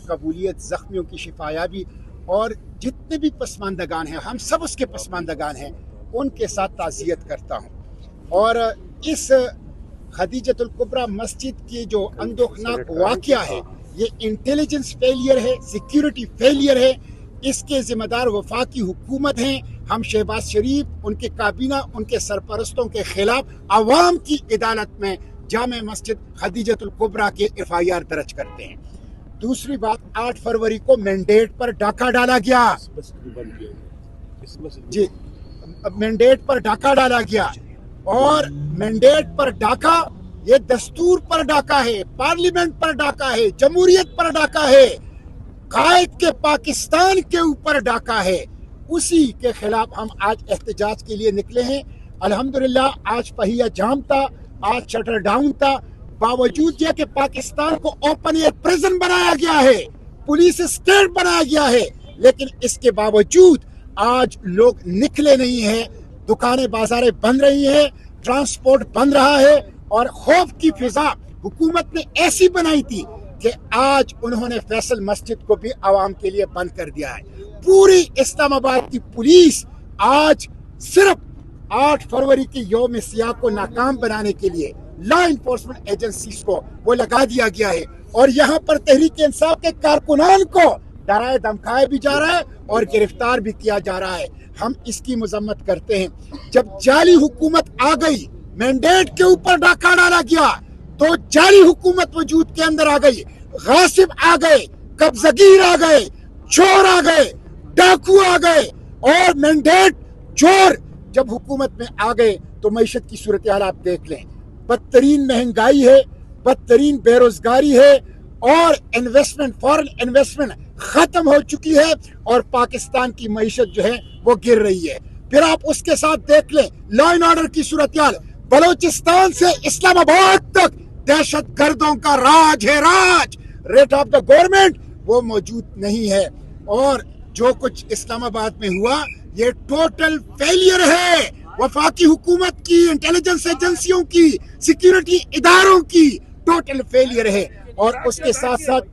قبولیت، زخمیوں کی شفایابی، اور جتنے بھی پسماندگان ہیں، ہم سب اس کے پسماندگان ہیں، ان کے ساتھ تعزیت کرتا ہوں۔ اور اس خدیجۃ الکبریٰ مسجد کی جو اندوہناک واقعہ ہے، یہ انٹیلیجنس فیلئر ہے، سیکیورٹی فیلئر ہے، اس کے ذمہ دار وفاقی حکومت ہیں۔ ہم شہباز شریف، ان کے کابینہ، ان کے سرپرستوں کے خلاف عوام کی عدالت میں جامع مسجد خدیجۃ الکبریٰ کے FIR درج کرتے ہیں۔ دوسری بات، 8 فروری کو مینڈیٹ پر ڈاکہ ڈالا گیا، جی مینڈیٹ پر ڈاکہ ڈالا گیا، اور مینڈیٹ پر ڈاکہ یہ دستور پر ڈاکہ ہے، پارلیمنٹ پر ڈاکہ ہے، جمہوریت پر ڈاکہ ہے، قائد کے پاکستان کے اوپر ڈاکہ ہے۔ اسی کے خلاف ہم آج احتجاج کے لیے نکلے ہیں۔ الحمدللہ آج پہیہ جام تھا، آج شٹر ڈاؤن تھا، باوجود یہ کہ پاکستان کو اوپن ایئر پریزن بنایا گیا ہے، پولیس اسٹیٹ بنایا گیا ہے، لیکن اس کے باوجود آج لوگ نکلے نہیں ہیں، دکانیں بازاریں بند رہی ہیں، ٹرانسپورٹ بند رہا ہے، اور خوف کی فضا حکومت نے ایسی بنائی تھی کہ آج انہوں نے فیصل مسجد کو بھی عوام کے لیے بند کر دیا ہے۔ پوری اسلام آباد کی پولیس آج صرف 8 فروری کی یوم سیاہ کو ناکام بنانے کے لیے لا انفورسمنٹ ایجنسیز کو وہ لگا دیا گیا ہے، اور یہاں پر تحریک انصاف کے کارکنان کو ڈرائے دھمکائے بھی جا رہا ہے اور گرفتار بھی کیا جا رہا ہے۔ ہم اس کی مذمت کرتے ہیں۔ جب جعلی حکومت آ گئی، مینڈیٹ کے اوپر ڈاکہ ڈالا گیا، تو جعلی حکومت وجود کے اندر آ گئی، غاصب آ گئے، قبضگیر آ گئے، چور آ گئے، ڈاکو آ گئے، اور مینڈیٹ چور جب حکومت میں آ گئے تو معیشت کی صورتحال آپ دیکھ لیں، بدترین مہنگائی ہے، بدترین بے روزگاری ہے، اور انویسٹمنٹ، فارن انویسٹمنٹ ختم ہو چکی ہے، اور پاکستان کی معیشت جو ہے وہ گر رہی ہے۔ پھر آپ اس کے ساتھ دیکھ لیں لا اینڈ آرڈر کی صورتحال، بلوچستان سے اسلام آباد تک دہشت گردوں کا راج ہے، راج، ریٹ آف دا گورنمنٹ وہ موجود نہیں ہے، اور جو کچھ اسلام آباد میں ہوا یہ ٹوٹل فیلئر ہے، وفاقی حکومت کی، انٹیلیجنس ایجنسیوں کی، سیکیورٹی اداروں کی ٹوٹل فیلئر ہے۔ اور اس کے ساتھ ساتھ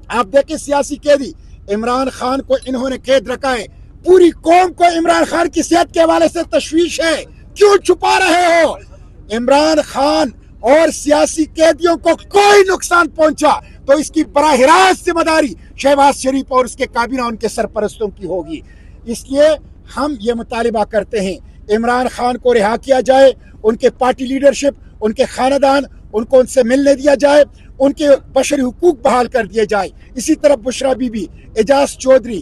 آپ دیکھیں سیاسی قیدی، عمران خان کو انہوں نے قید رکھا ہے، پوری قوم کو عمران خان کی صحت کے حوالے سے تشویش ہے، کیوں چھپا رہے ہو؟ عمران خان اور سیاسی قیدیوں کو کوئی نقصان پہنچا تو اس کی براہ راست ذمہ داری شہباز شریف اور اس کے کابینہ، ان کے سرپرستوں کی ہوگی۔ اس لیے ہم یہ مطالبہ کرتے ہیں عمران خان کو رہا کیا جائے، ان کے پارٹی لیڈرشپ، ان کے خاندان، ان کو ان سے ملنے دیا جائے، ان کے بشری حقوق بحال کر دیے جائے۔ اسی طرح بشرا بی بی، اعجاز چودھری،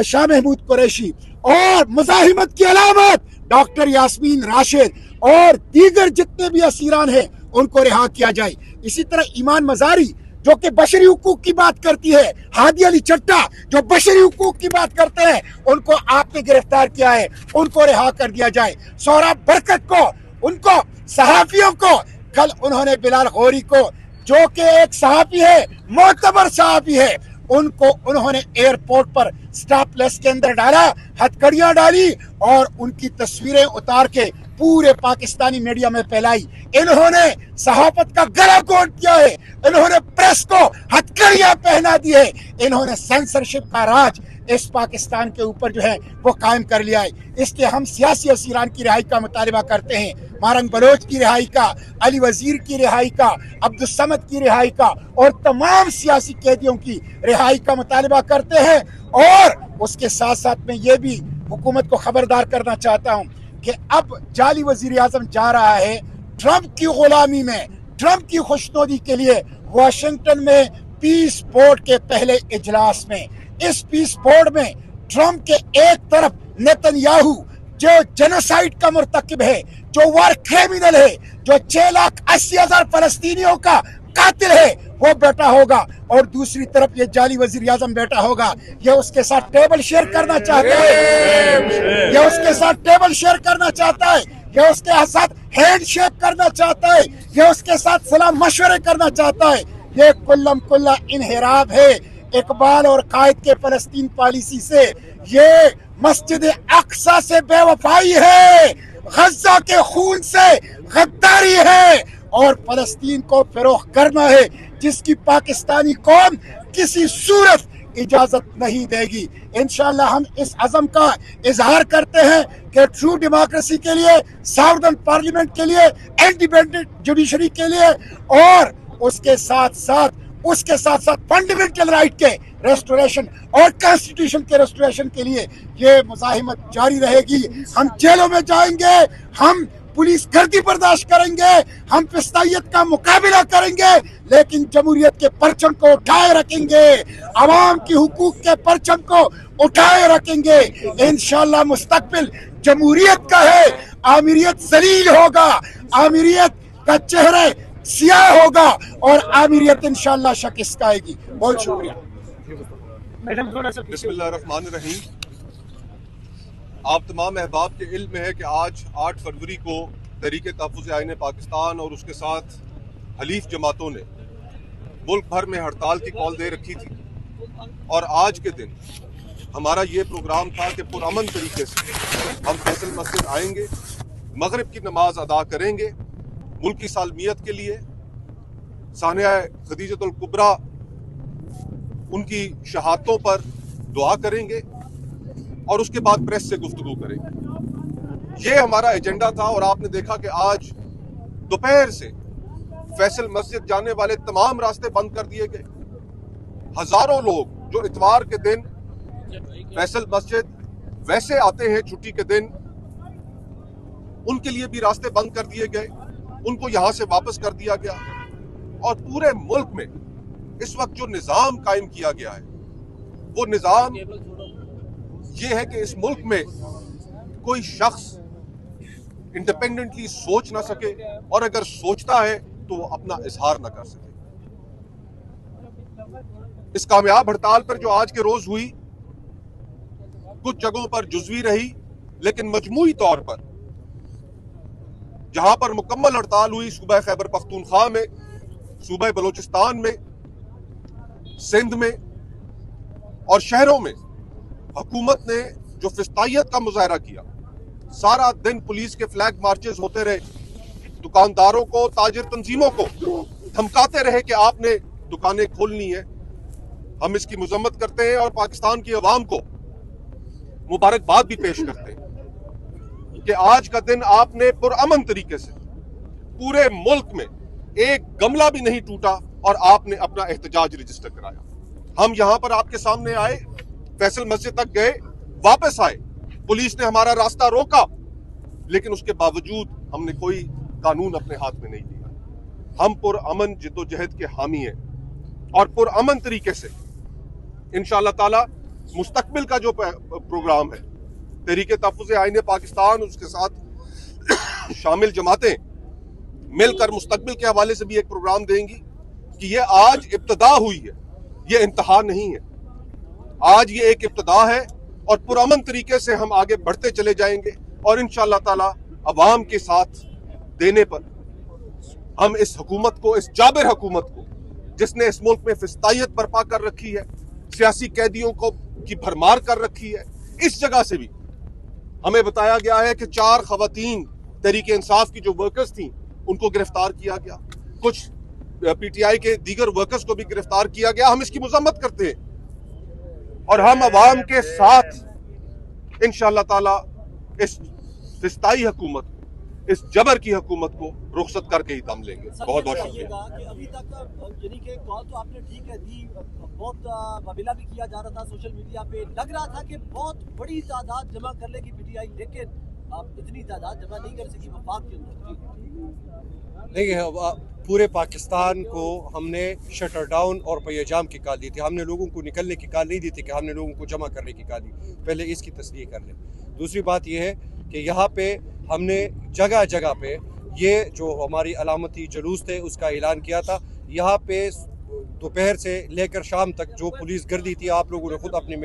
شاہ محمود قریشی، اور مزاحمت کی علامت ڈاکٹر یاسمین راشد اور دیگر جتنے بھی اسیران ہیں ان کو رہا کیا جائے۔ اسی طرح ایمان مزاری جو کہ بشری حقوق کی بات کرتی ہے، ہادی علی چٹا جو بشری حقوق کی بات کرتے ہیں، ان کو آپ نے گرفتار کیا ہے، ان کو رہا کر دیا جائے۔ سہراب برکت کو، ان کو، صحافیوں کو، کل انہوں نے بلال غوری کو جو کہ ایک صحافی ہے، معتبر صحافی ہے، ان کو انہوں نے ایئرپورٹ پر سٹاپ لیس کے اندر ڈالا، ہتھکڑیاں ڈالی، اور ان کی تصویریں اتار کے پورے پاکستانی میڈیا میں پھیلائی۔ انہوں نے صحافت کا گلا گھونٹ دیا ہے، انہوں نے پریس کو ہتھکڑیاں پہنا دی ہے، انہوں نے سینسرشپ کا راج اس پاکستان کے اوپر جو ہے وہ قائم کر لیا ہے۔ اس لیے ہم سیاسی اسیران کی رہائی کا مطالبہ کرتے ہیں، مارنگ بلوچ کی رہائی کا، علی وزیر کی رہائی کا، عبدالصمد کی رہائی کا، اور تمام سیاسی قیدیوں کی رہائی کا مطالبہ کرتے ہیں۔ اور اس کے ساتھ ساتھ میں یہ بھی حکومت کو خبردار کرنا چاہتا ہوں کہ اب جعلی وزیر اعظم جا رہا ہے ٹرمپ کی غلامی میں، ٹرمپ کی خوشنودی کے لیے واشنگٹن میں پیس بورڈ کے پہلے اجلاس میں۔ اس پیس بورڈ میں ٹرمپ کے ایک طرف نیتن یاہو جو جنوسائیڈ کا مرتکب ہے، جو وار کریمنل ہے، جو 6,80,000 فلسطینیوں کا قاتل ہے، وہ بیٹا ہوگا، اور دوسری طرف یہ جعلی وزیر اعظم بیٹا ہوگا۔ یہ اس کے ساتھ ٹیبل شیئر کرنا چاہتا ہے، یہ اس کے ساتھ ٹیبل شیئر کرنا چاہتا ہے، یہ اس کے ساتھ ہینڈ شیک کرنا چاہتا ہے، یہ اس کے ساتھ سلام مشورے کرنا چاہتا ہے۔ یہ کلم کلا انحراف ہے اقبال اور قائد کے فلسطین پالیسی سے، یہ مسجد اقصی سے بے وفائی ہے، غزہ کے خون سے غداری ہے، اور فلسطین کو فروغ کرنا ہے جس کی پاکستانی قوم کسی صورت اجازت نہیں دے گی. انشاءاللہ ہم اس عزم کا اظہار کرتے ہیں کہ ٹرو ڈیموکریسی کے لیے، ساودرن پارلیمنٹ کے لیے، انڈیپینڈنٹ جوڈیشری کے لیے اور اس کے ساتھ ساتھ فنڈامنٹل رائٹ کے ریسٹوریشن اور کانسٹیٹیوشن کے ریسٹوریشن کے لیے یہ مزاحمت جاری رہے گی. ہم جیلوں میں جائیں گے، ہم پولیس گردی برداشت کریں گے، ہم فسطائیت کا مقابلہ کریں گے، لیکن جمہوریت کے پرچم کو اٹھائے رکھیں گے، عوام کی حقوق کے پرچم کو اٹھائے رکھیں گے. انشاءاللہ مستقبل جمہوریت کا ہے. آمیریت ذلیل ہوگا، آمیریت کا چہرہ سیاہ ہوگا اور آمیریت انشاءاللہ شکست آئے گی. بہت شکریہ. بسم اللہ الرحمن الرحیم. آپ تمام احباب کے علم میں ہے کہ آج 8 فروری کو تحریک تحفظ آئین پاکستان اور اس کے ساتھ حلیف جماعتوں نے ملک بھر میں ہڑتال کی کال دے رکھی تھی، اور آج کے دن ہمارا یہ پروگرام تھا کہ پرامن طریقے سے ہم فیصل مسجد آئیں گے، مغرب کی نماز ادا کریں گے، ملک کی سالمیت کے لیے، سانحہ خدیجۃ الکبریٰ ان کی شہادتوں پر دعا کریں گے اور اس کے بعد پریس سے گفتگو کریں گے. یہ ہمارا ایجنڈا تھا، اور آپ نے دیکھا کہ آج دوپہر سے فیصل مسجد جانے والے تمام راستے بند کر دیے گئے. ہزاروں لوگ جو اتوار کے دن فیصل مسجد ویسے آتے ہیں چھٹی کے دن، ان کے لیے بھی راستے بند کر دیے گئے، ان کو یہاں سے واپس کر دیا گیا. اور پورے ملک میں اس وقت جو نظام قائم کیا گیا ہے، وہ نظام یہ ہے کہ اس ملک میں کوئی شخص انڈیپینڈنٹلی سوچ نہ سکے، اور اگر سوچتا ہے تو وہ اپنا اظہار نہ کر سکے. اس کامیاب ہڑتال پر جو آج کے روز ہوئی، کچھ جگہوں پر جزوی رہی، لیکن مجموعی طور پر جہاں پر مکمل ہڑتال ہوئی، صوبہ خیبر پختونخوا میں، صوبہ بلوچستان میں، سندھ میں اور شہروں میں حکومت نے جو فسطائیت کا مظاہرہ کیا، سارا دن پولیس کے فلیگ مارچز ہوتے رہے، دکانداروں کو، تاجر تنظیموں کو دھمکاتے رہے کہ آپ نے دکانیں کھولنی ہے. ہم اس کی مذمت کرتے ہیں اور پاکستان کی عوام کو مبارکباد بھی پیش کرتے ہیں کہ آج کا دن آپ نے پرامن طریقے سے پورے ملک میں ایک گملہ بھی نہیں ٹوٹا اور آپ نے اپنا احتجاج رجسٹر کرایا. ہم یہاں پر آپ کے سامنے آئے، فیصل مسجد تک گئے، واپس آئے، پولیس نے ہمارا راستہ روکا، لیکن اس کے باوجود ہم نے کوئی قانون اپنے ہاتھ میں نہیں لیا. ہم پرامن جد و جہد کے حامی ہیں، اور پرامن طریقے سے انشاءاللہ تعالی مستقبل کا جو پروگرام ہے، تحریک تحفظ آئین پاکستان، اس کے ساتھ شامل جماعتیں مل کر مستقبل کے حوالے سے بھی ایک پروگرام دیں گی کہ یہ آج ابتدا ہوئی ہے، یہ انتہا نہیں ہے. آج یہ ایک ابتدا ہے، اور پرامن طریقے سے ہم آگے بڑھتے چلے جائیں گے، اور انشاءاللہ تعالی عوام کے ساتھ دینے پر ہم اس حکومت کو، اس جابر حکومت کو جس نے اس ملک میں فسطائیت برپا کر رکھی ہے، سیاسی قیدیوں کو کی بھرمار کر رکھی ہے، اس جگہ سے بھی ہمیں بتایا گیا ہے کہ 4 خواتین تحریک انصاف کی جو ورکرز تھیں ان کو گرفتار کیا گیا، کچھ پی ٹی آئی کے دیگر ورکرز کو بھی گرفتار کیا گیا. ہم اس کی مذمت کرتے ہیں، اور ہم عوام کے ساتھ انشاءاللہ تعالی اس فسطائی حکومت، اس جبر کی حکومت کو رخصت کر کے ہی دم لیں گے. بہت بہت شکریہ. ابھی تک یعنی کہ کال تو آپ نے ٹھیک ہے دی، بہت مبالغہ بھی کیا جا رہا تھا سوشل میڈیا پہ، لگ رہا تھا کہ بہت بڑی تعداد جمع کر لے گی پی ٹی آئی، لیکن آپ اتنی تعداد جمع نہیں کر سکی وفاق کے اندر. دیکھیں، پورے پاکستان کو ہم نے شٹر ڈاؤن اور پیجام کی کال دی تھی. ہم نے لوگوں کو نکلنے کی کال نہیں دی تھی کہ ہم نے لوگوں کو جمع کرنے کی کال دی. پہلے اس کی تصدیق کر لیں. دوسری بات یہ ہے کہ یہاں پہ ہم نے جگہ جگہ پہ یہ جو ہماری علامتی جلوس تھے اس کا اعلان کیا تھا. یہاں پہ دوپہر سے لے کر شام تک جو پولیس گردی تھی، آپ لوگوں نے خود اپنے